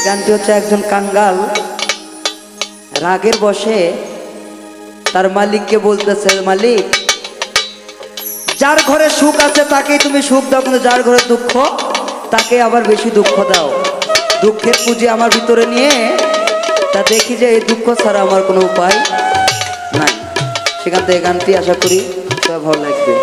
গানটি হচ্ছে একজন কাঙ্গাল রাগের বশে তার মালিককে বলতেছে, মালিক যার ঘরে সুখ আছে তাকেই তুমি সুখ দাও, কিন্তু যার ঘরে দুঃখ তাকে আবার বেশি দুঃখ দাও। দুঃখের পুঁজি আমার ভিতরে নিয়ে তা দেখি যে এই দুঃখ ছাড়া আমার কোনো উপায় নাই। সেখান থেকে গানটি আশা করি ভালো লাগবে।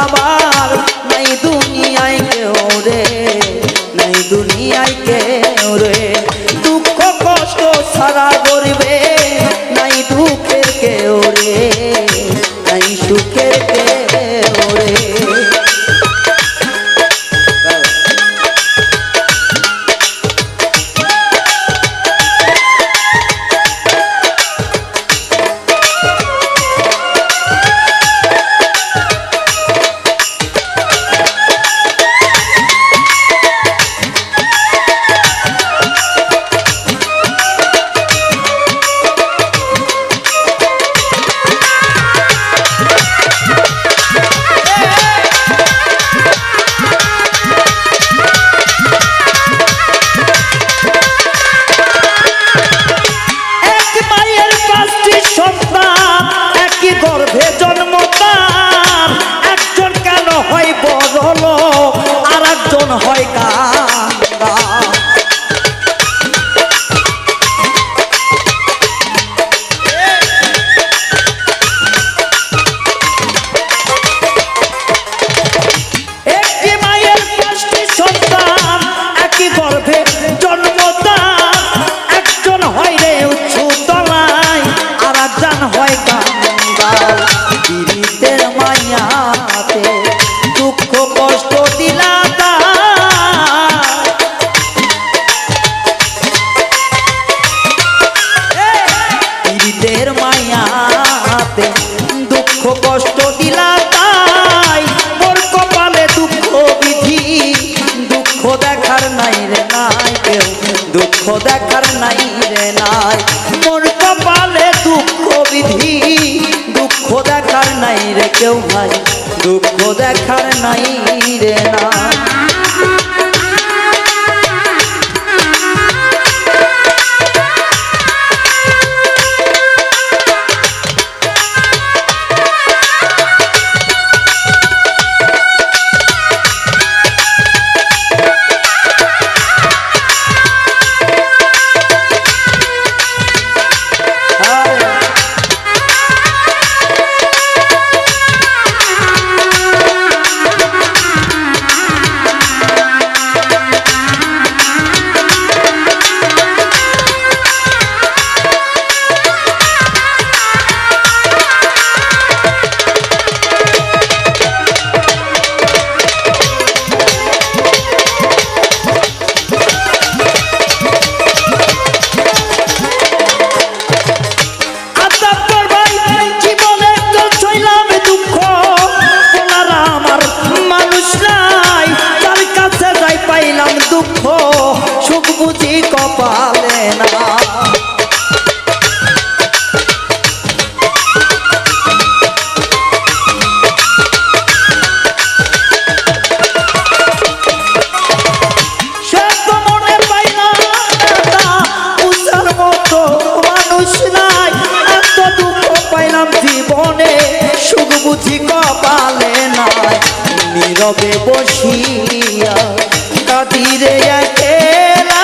আমার নাই দুনিয়ায় কেউ রে, নাই দুনিয়ায় কেউ রে, দুঃখ কষ্ট সারা করবে নাই দুঃখের কেউ রে, নাই সুখের কেউ রে। গর্ভে জন্ম তার একজন কেন হয় বড় আর একজন হয় কাঙ্গাল। একটি মায়ের পাঁচটি সন্তান একই গর্ভে জন্ম তার একজন হয় রে উঁচু তলায় আর একজন হয় কাঙ্গাল। পীড়িতের মায়াতে দুঃখ কষ্ট দিলা পীড়িতের মায়াতে দুঃখ কষ্ট দিলা তাই মোর কপালে দুঃখ বিধি, দুঃখ দেখার নাই রে নাই কেউ, দুঃখ দেখার নাই রে নাই মোর কপালে দুঃখ বিধি, দুঃখ দেখার নাই রে কেউ ভাই, দুঃখ দেখার নাই রে না। দুঃখ সুখ বুঝি কপালে না, সে তো মনে পাই না উষার মতো মানুষ নাই, এত দুঃখ পাইলাম জীবনে সুখ বুঝি কপালে নাই। নীরবে বসিয়া কাদিরে একেলা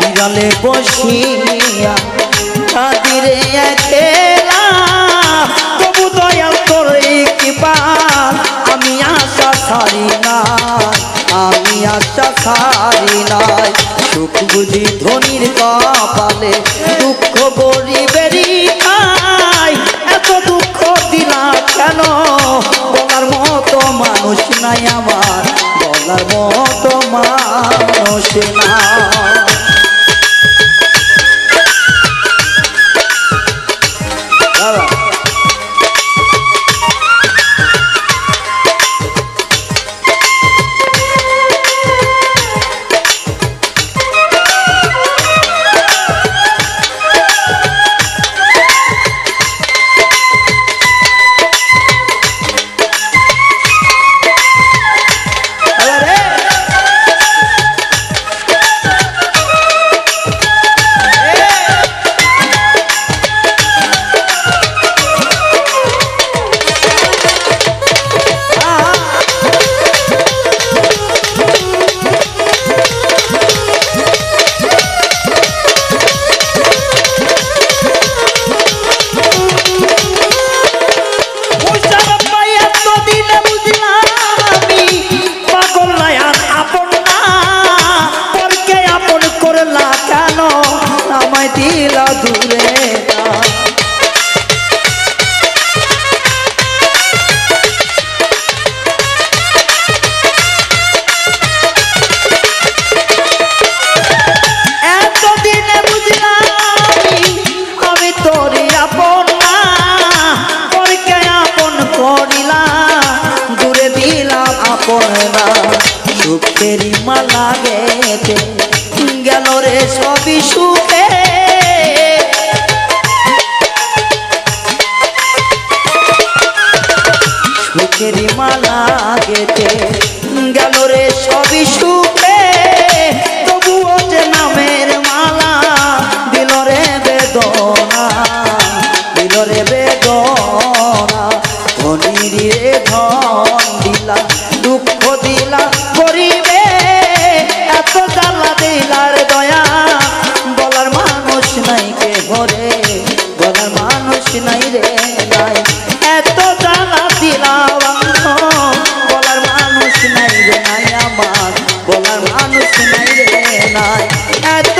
নিরালে বসিয়া কাদিরে একেলা, তবু দয়াল তোর কৃপা আমি আশা ছাড়ি নাই, আমি আশা ছাড়ি নাই। সুখ বুঝি ধনির কপালে দুঃখ গরিবেরই খাই, এত দুঃখ দিলা কেন বলার মতো মানুষ নাই আমার, বলার মতো মানুষ না। কেন আমায় দিলা দূরে যাই। এতদিনে বুঝলাম আমি তোরই আপন না, পরকে আপন করিলাম দূরে দিলাম আপন না। সুখেরই মালা গেছে গেল রে সবই সুখে, সুখেরই মালা গেছে গেল রে সবই সুখে, তবুও যে নামের মালা দিল রে বেদনা, দিল রে বেদনা। ধনির রে ধন দিলা দুঃখ দিলা গরিবে, এত জ্বালা দিলার দয়া বলার মানুষ নাই কে ঘরে, বলার মানুষ নাই রে নাই। এত জ্বালা দিলা বলার মানুষ নাই রে নাই আমার, বলার মানুষ নাই রে নাই। এত